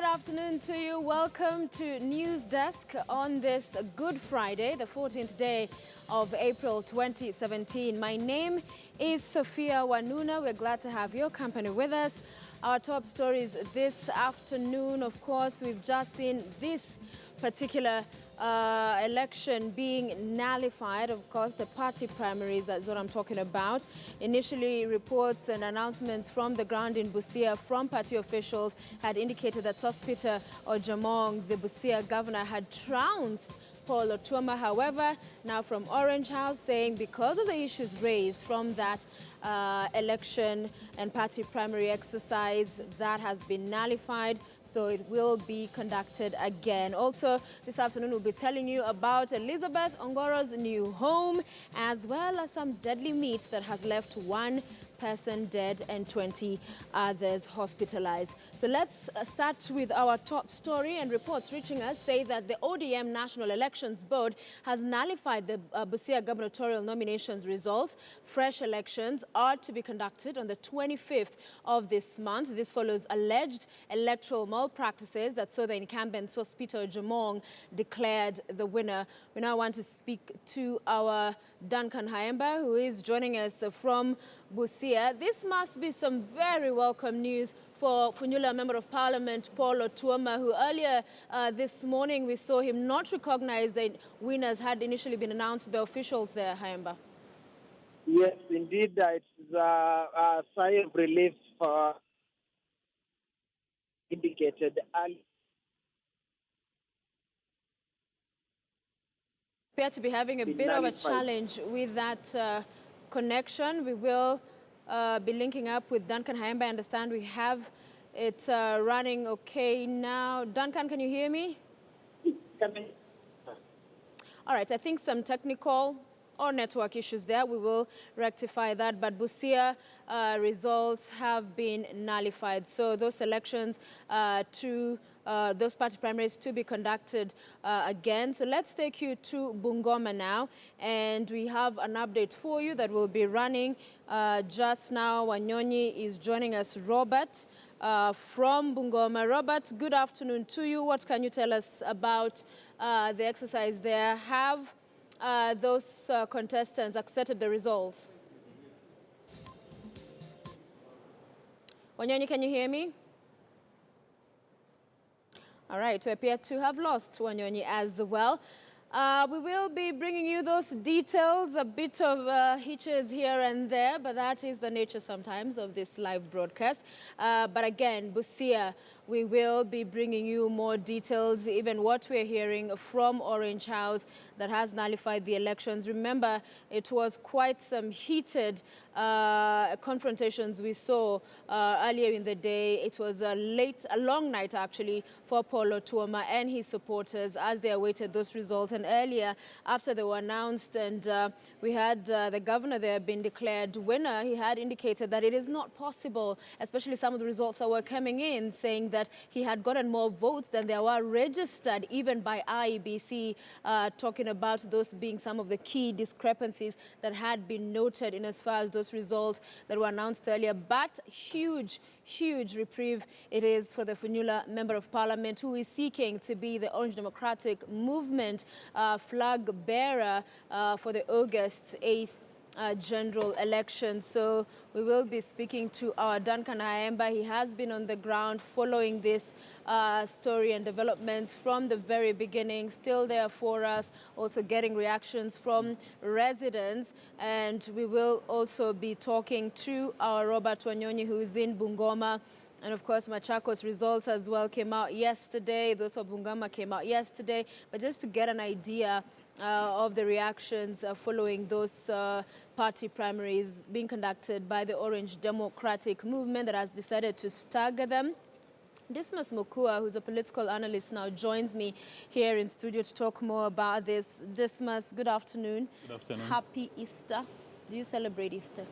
afternoon to you. Welcome to News Desk on this Good Friday, the 14th day of April 2017. My name is Sophia Wanuna. We're glad to have your company with us. Our top stories this afternoon, of course, we've just seen this particular election being nullified. Of course, the party primaries is what I'm talking about. Initially, reports and announcements from the ground in Busia from party officials had indicated that Sospeter Ojamong, the Busia governor, had trounced Paul Otuoma. However, now from Orange House saying because of the issues raised from that election and party primary exercise, that has been nullified, so it will be conducted again. Also, this afternoon we'll be telling you about Elizabeth Ongoro's new home, as well as some deadly meat that has left one person dead and 20 others hospitalized. So let's start with our top story, and reports reaching us say that the ODM National Elections Board has nullified the Busia gubernatorial nominations results. Fresh elections are to be conducted on the 25th of this month. This follows alleged electoral malpractices that saw the incumbent Sospeter Ojamong declared the winner. We now want to speak to our Duncan Haemba, who is joining us from Busia. This must be some very welcome news for Funyula Member of Parliament Paul Otuoma, who earlier this morning we saw him not recognize that winners had initially been announced by officials there, Haemba. Yes, indeed, it's a sigh of relief indicated early. Appear to be having a bit of a challenge with that connection. We will be linking up with Duncan Haemba. I understand we have it running okay now. Duncan, can you hear me? All right, I think some technical or network issues there. We will rectify that. But Busia results have been nullified. So those elections those party primaries to be conducted again. So let's take you to Bungoma now. And we have an update for you that will be running just now. Wanyonyi is joining us, Robert, from Bungoma. Robert, good afternoon to you. What can you tell us about the exercise there? Have those contestants accepted the results? Wanyonyi, can you hear me? All right, we appear to have lost Wanyonyi as well. We will be bringing you those details, a bit of hitches here and there, but that is the nature sometimes of this live broadcast. But again, Busia, we will be bringing you more details, even what we're hearing from Orange House that has nullified the elections. Remember, it was quite some heated confrontations we saw earlier in the day. It was a long night actually for Paul Otuoma and his supporters as they awaited those results. And earlier, after they were announced and we had the governor there been declared winner, he had indicated that it is not possible, especially some of the results that were coming in, saying that he had gotten more votes than there were registered, even by IEBC, talking about those being some of the key discrepancies that had been noted in as far as those results that were announced earlier. But huge reprieve it is for the Funyula Member of Parliament, who is seeking to be the Orange Democratic Movement flag bearer for the August 8th general election. So we will be speaking to our Duncan Haemba. He has been on the ground following this story and developments from the very beginning, still there for us, also getting reactions from residents. And we will also be talking to our Robert Wanyonyi, who is in Bungoma. And of course, Machakos results as well came out yesterday. Those of Bungoma came out yesterday. But just to get an idea of the reactions following those party primaries being conducted by the Orange Democratic Movement that has decided to stagger them. Dismas Mukua, who's a political analyst now, joins me here in studio to talk more about this. Dismas, good afternoon. Good afternoon. Happy Easter. Do you celebrate Easter?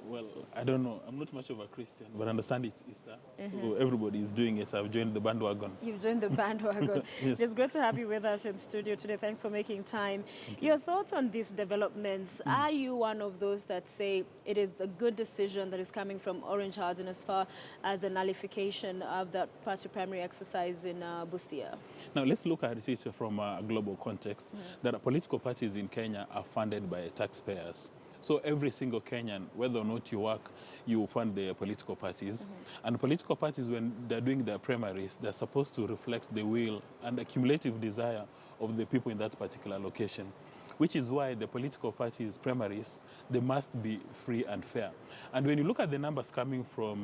Well, I don't know. I'm not much of a Christian, but I understand it's Easter. So everybody is doing it. I've joined the bandwagon. You've joined the bandwagon. Yes. It's great to have you with us in studio today. Thanks for making time. Your thoughts on these developments? Are you one of those that say it is a good decision that is coming from Orange House in as far as the nullification of that party primary exercise in Busia? Now, let's look at it from a global context. That political parties in Kenya are funded by taxpayers. So every single Kenyan, whether or not you work, you fund the political parties. And political parties, when they're doing their primaries, they're supposed to reflect the will and the cumulative desire of the people in that particular location, which is why the political parties' primaries, they must be free and fair. And when you look at the numbers coming from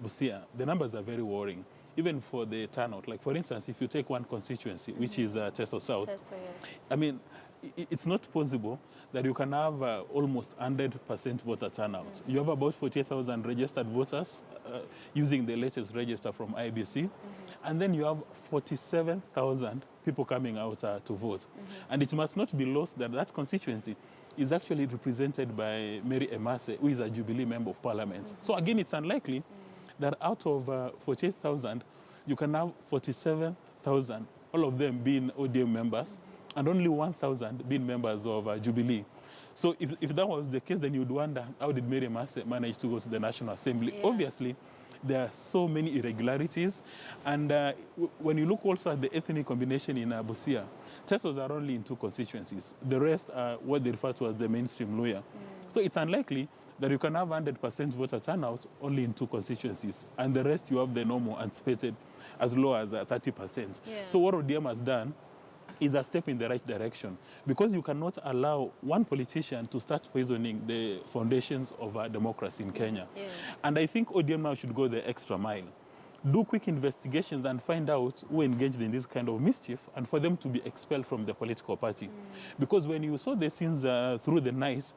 Busia, the numbers are very worrying, even for the turnout. Like, for instance, if you take one constituency, which is Teso South, Teso, yes. I mean, it's not possible that you can have almost 100% voter turnout. You have about 48,000 registered voters using the latest register from IBC, and then you have 47,000 people coming out to vote. And it must not be lost that that constituency is actually represented by Mary Emase, who is a Jubilee Member of Parliament. So again, it's unlikely that out of 48,000, you can have 47,000, all of them being ODM members, and only 1,000 being members of Jubilee. So if that was the case, then you'd wonder, how did Mary Emase manage to go to the National Assembly? Yeah. Obviously, there are so many irregularities. And when you look also at the ethnic combination in Busia, Tesos are only in 2 constituencies. The rest are what they refer to as the mainstream lawyer. So it's unlikely that you can have 100% voter turnout only in 2 constituencies. And the rest you have the normal anticipated as low as 30%. Yeah. So what ODM has done is a step in the right direction, because you cannot allow one politician to start poisoning the foundations of our democracy in Kenya. Yeah. And I think ODM now should go the extra mile. Do quick investigations and find out who engaged in this kind of mischief, and for them to be expelled from the political party. Because when you saw the scenes through the night,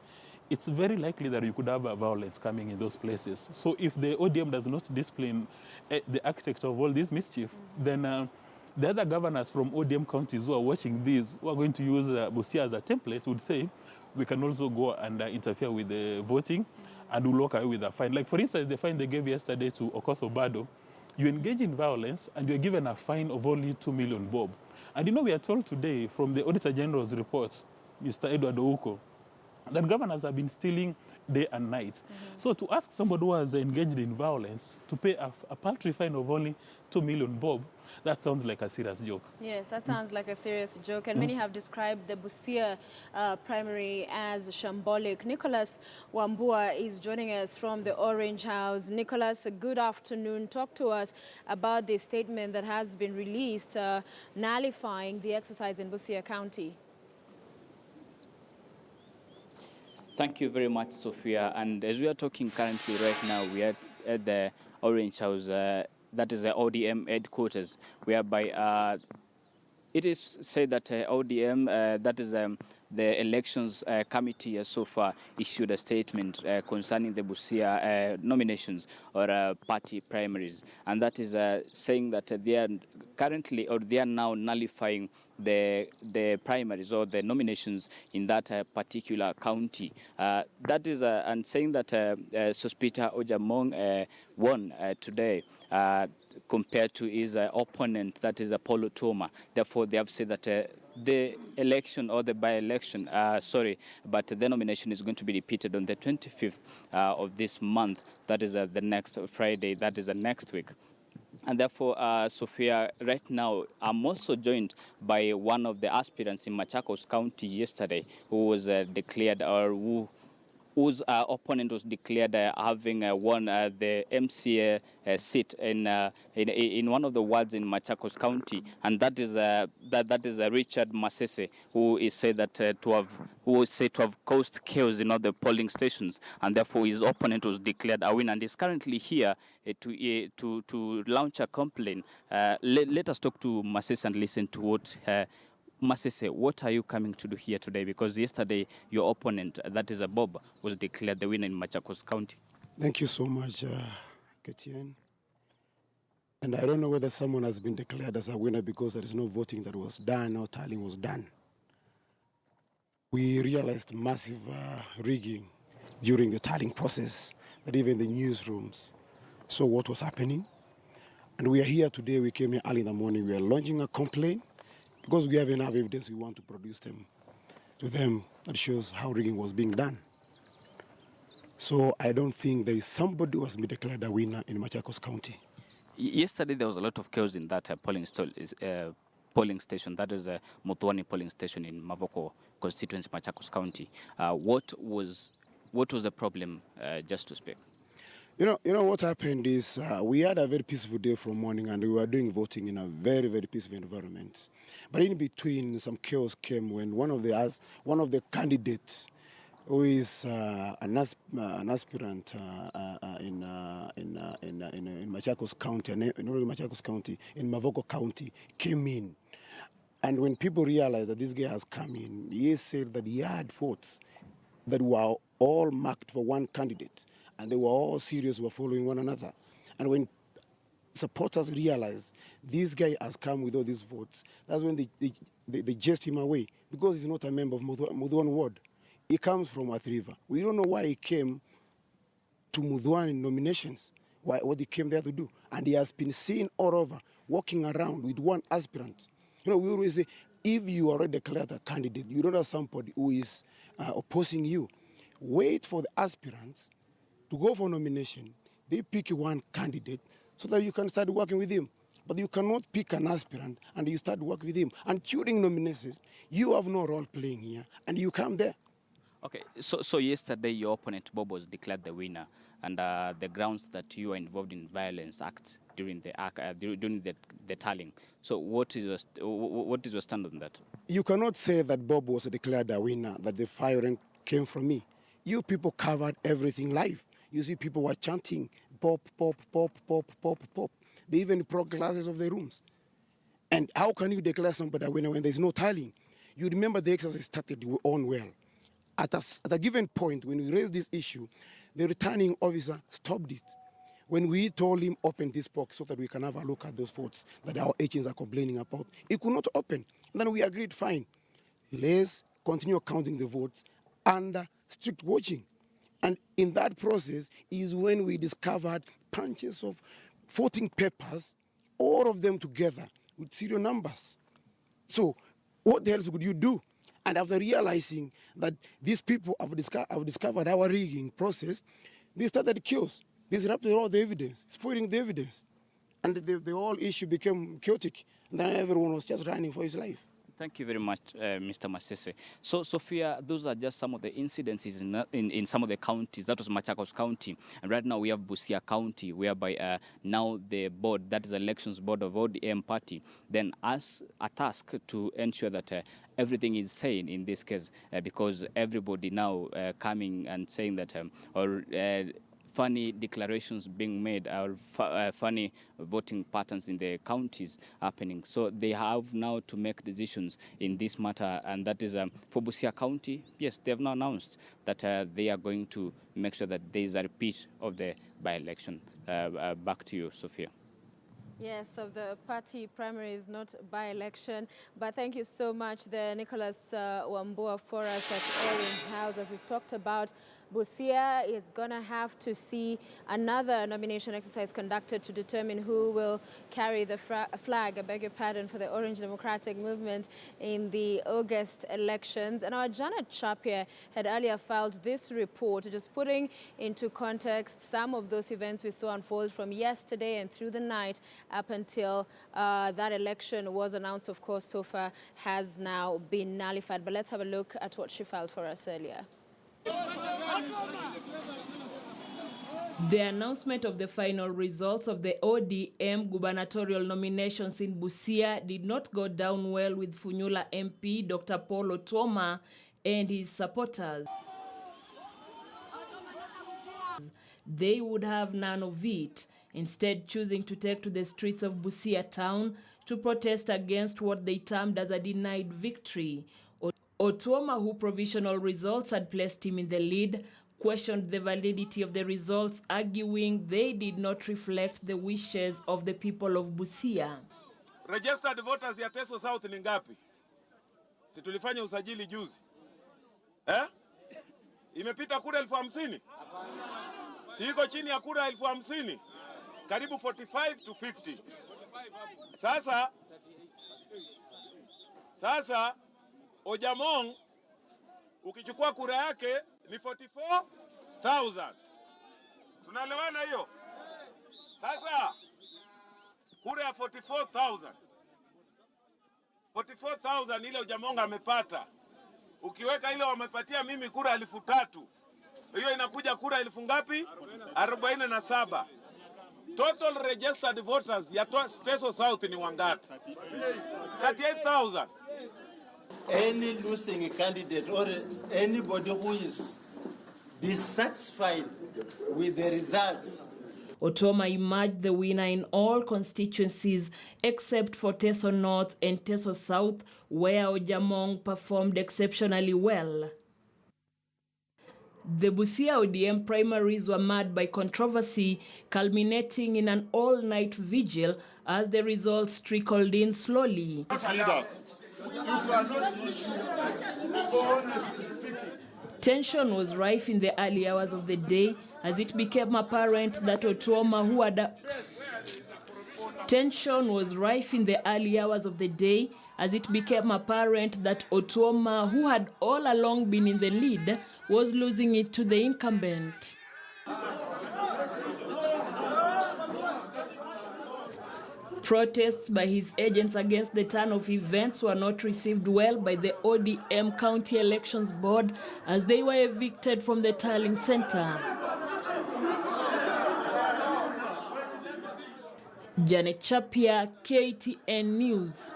it's very likely that you could have violence coming in those places. So if the ODM does not discipline the architect of all this mischief, then the other governors from ODM counties who are watching this, who are going to use Busia as a template, would say, we can also go and interfere with the voting, and we'll walk away with a fine. Like, for instance, the fine they gave yesterday to Okoth Obado, you engage in violence and you're given a fine of only 2 million bob. And you know, we are told today from the Auditor General's report, Mr. Edward Ouko, that governors have been stealing day and night. So to ask somebody who has engaged in violence to pay a paltry fine of only 2 million bob, that sounds like a serious joke. Yes, that sounds like a serious joke, and many have described the Busia primary as shambolic. Nicholas Wambua is joining us from the Orange House. Nicholas, good afternoon. Talk to us about the statement that has been released nullifying the exercise in Busia County. Thank you very much, Sophia. And as we are talking currently right now, we are at the Orange House, that is the ODM headquarters, whereby it is said that ODM, that is the elections committee so far issued a statement concerning the Busia nominations or party primaries. And that is saying that they are currently, or they are now nullifying the primaries or the nominations in that particular county. That is, and saying that Sospita Ojamong won today compared to his opponent, that is Apollo Toma. Therefore, they have said that the election or the by-election, but the nomination is going to be repeated on the 25th of this month. That is the next Friday. That is the next week. And therefore, Sophia, right now, I'm also joined by one of the aspirants in Machakos County yesterday, who was declared, or whose opponent was declared having won the MCA seat in one of the wards in Machakos County, and that is Richard Masese, who is said that to have caused chaos in all the polling stations, and therefore his opponent was declared a winner, and is currently here to launch a complaint. Let us talk to Masese and listen to what. Masese, what are you coming to do here today? Because yesterday your opponent, that is Bob, was declared the winner in Machakos County. Thank you so much, Ketien. And I don't know whether someone has been declared as a winner because there is no voting that was done or tallying was done. We realized massive rigging during the tallying process, that even the newsrooms saw what was happening. And we are here today, we came here early in the morning, we are launching a complaint because we have enough evidence we want to produce them to them that shows how rigging was being done. So I don't think there is somebody who has been declared a winner in Machakos County. Yesterday, there was a lot of chaos in that polling station. That is a Mutwani polling station in Mavoko constituency, Machakos County. What was the problem, just to speak? You know what happened is we had a very peaceful day from morning, and we were doing voting in a very, very peaceful environment. But in between, some chaos came when one of the candidates, who is an aspirant in Machakos County, not really Machakos County, in Mavoko County, came in. And when people realized that this guy has come in, he said that he had votes that were all marked for one candidate, and they were all serious, were following one another. And when supporters realized this guy has come with all these votes, that's when they chased him away, because he's not a member of Mudhuan Ward. He comes from Athi River. We don't know why he came to Mudhuan in nominations, what he came there to do. And he has been seen all over, walking around with one aspirant. You know, we always say, if you already declared a candidate, you don't have somebody who is opposing you. Wait for the aspirants to go for nomination. They pick one candidate so that you can start working with him. But you cannot pick an aspirant and you start working with him. And during nominations, you have no role playing here, and you come there. Okay, so yesterday your opponent Bob was declared the winner, and the grounds that you are involved in violence acts during the tallying. So what is your stand on that? You cannot say that Bob was declared a winner, that the firing came from me. You people covered everything live. You see people were chanting, pop, pop, pop, pop, pop, pop. They even broke glasses of the rooms. And how can you declare somebody a winner when there's no tallying? You remember the exercise started on well. At a given point, when we raised this issue, the returning officer stopped it. When we told him open this box so that we can have a look at those votes that our agents are complaining about, he could not open. And then we agreed, fine, let's continue counting the votes under strict watching. And in that process is when we discovered bunches of voting papers, all of them together with serial numbers. So what else would you do? And after realizing that these people have discovered our rigging process, they started chaos. They disrupted all the evidence, spoiling the evidence. And the whole issue became chaotic. And then everyone was just running for his life. Thank you very much, Mr. Masese. So, Sophia, those are just some of the incidences in some of the counties. That was Machakos County. And right now we have Busia County, whereby now the board, that is the Elections Board of ODM Party, then has a task to ensure that everything is sane in this case, because everybody now coming and saying that, funny declarations being made, or funny voting patterns in the counties happening. So they have now to make decisions in this matter, and that is for Busia County. Yes, they have now announced that they are going to make sure that there is a repeat of the by-election. Back to you, Sophia. Yes, of the party primaries, not by-election. But thank you so much there, Nicholas Wambua, for us at Orange House. As he's talked about, Busia is going to have to see another nomination exercise conducted to determine who will carry the flag, I beg your pardon, for the Orange Democratic Movement in the August elections. And our Janet Chapier had earlier filed this report, just putting into context some of those events we saw unfold from yesterday and through the night up until that election was announced. Of course, so far has now been nullified. But let's have a look at what she filed for us earlier. The announcement of the final results of the ODM gubernatorial nominations in Busia did not go down well with Funyula MP Dr. Paul Otuoma and his supporters. They would have none of it, instead choosing to take to the streets of Busia town to protest against what they termed as a denied victory. Otuoma, who provisional results had placed him in the lead, questioned the validity of the results, arguing they did not reflect the wishes of the people of Busia. Registered voters ya Teso South ni ngapi? Si tulifanya usajili juzi. Imepita kura 50,000? Si iko chini ya kura 50,000? Karibu 45 to 50. Sasa Ojamong ukichukua kura yake ni 44,000. Tunaelewana hiyo? Sasa kura ya 44,000 ile Ojamong amepata. Ukiweka ile wamepatia mimi kura 3,000. Hiyo inakuja kura 1000 ngapi? 47. Total registered voters ya Teso South ni wangapi? 38,000. Any losing candidate or anybody who is dissatisfied with the results. Otoma emerged the winner in all constituencies except for Teso North and Teso South, where Ojamong performed exceptionally well. The Busia ODM primaries were marred by controversy, culminating in an all-night vigil as the results trickled in slowly. Tension was rife in the early hours of the day as it became apparent that Otoma, who had Tension was rife in the early hours of the day as it became apparent that Otoma, who had all along been in the lead, was losing it to the incumbent. Protests by his agents against the turn of events were not received well by the ODM County Elections Board as they were evicted from the tallying center. Janet Chapia, KTN News.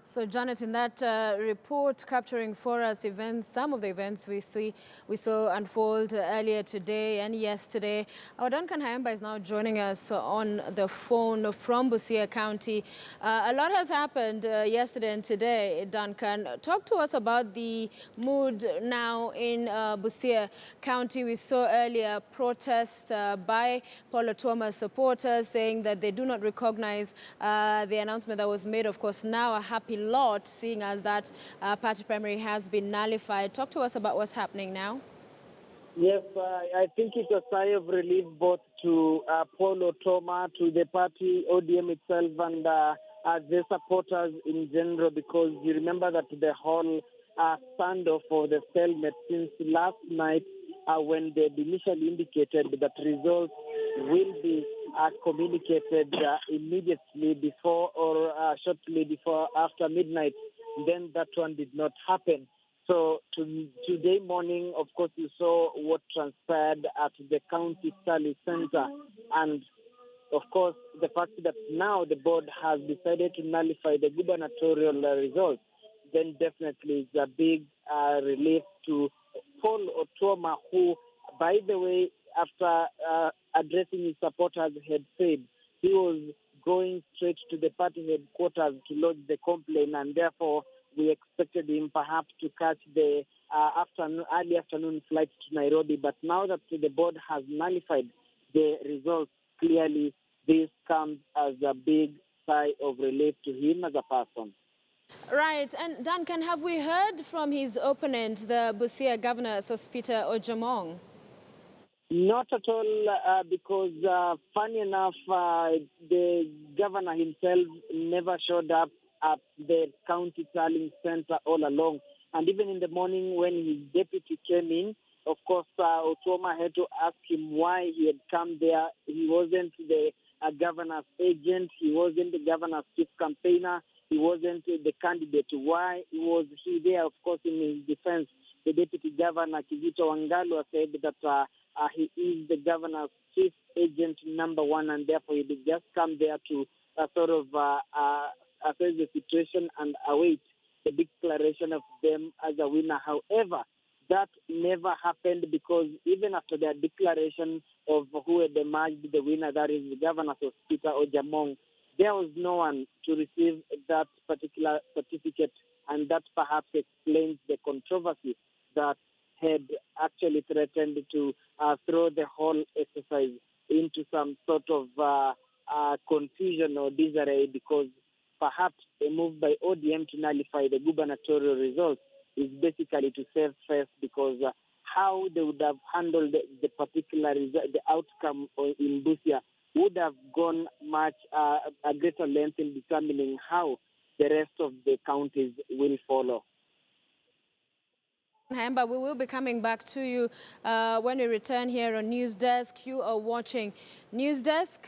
So, Janet, in that report capturing for us events, some of the events we saw unfold earlier today and yesterday, our Duncan Hayamba is now joining us on the phone from Busia County. A lot has happened yesterday and today, Duncan. Talk to us about the mood now in Busia County. We saw earlier protests by Paul Otuoma's supporters saying that they do not recognize the announcement that was made. Of course, now a happy lot, seeing as that party primary has been nullified. Talk to us about what's happening now. Yes, I think it's a sigh of relief both to Paul Otoma, to the party, ODM itself, and the supporters in general, because you remember that the whole standoff for the stalemate since last night when they initially indicated that results will be communicated immediately before or shortly before after midnight. Then that one did not happen. So today morning, of course, you saw what transpired at the county tally center. And of course, the fact that now the board has decided to nullify the gubernatorial results, then definitely is a big relief to Paul Otuoma, who, by the way, after addressing his supporters, had said he was going straight to the party headquarters to lodge the complaint, and therefore we expected him perhaps to catch the early afternoon flight to Nairobi. But now that the board has nullified the results, clearly this comes as a big sigh of relief to him as a person. Right. And Duncan, have we heard from his opponent, the Busia governor, Sospeter Ojamong? Not at all, because funny enough, the governor himself never showed up at the county tallying center all along. And even in the morning when his deputy came in, of course, Otuoma had to ask him why he had come there. He wasn't the governor's agent. He wasn't the governor's chief campaigner. He wasn't the candidate. Why was he there? Of course, in his defense, the deputy governor, Kizito Wangalwa, said that he is the governor's chief agent number one, and therefore he did just come there to sort of assess the situation and await the declaration of them as a winner. However, that never happened, because even after their declaration of who had emerged the winner, that is the governor of Peter Ojamong, there was no one to receive that particular certificate, and that perhaps explains the controversy that had actually threatened to throw the whole exercise into some sort of confusion or disarray, because perhaps a move by ODM to nullify the gubernatorial results is basically basically to save face, because how they would have handled the particular the outcome in Busia would have gone much a greater length in determining how the rest of the counties will follow. Hemba, we will be coming back to you when we return here on News Desk. You are watching News Desk.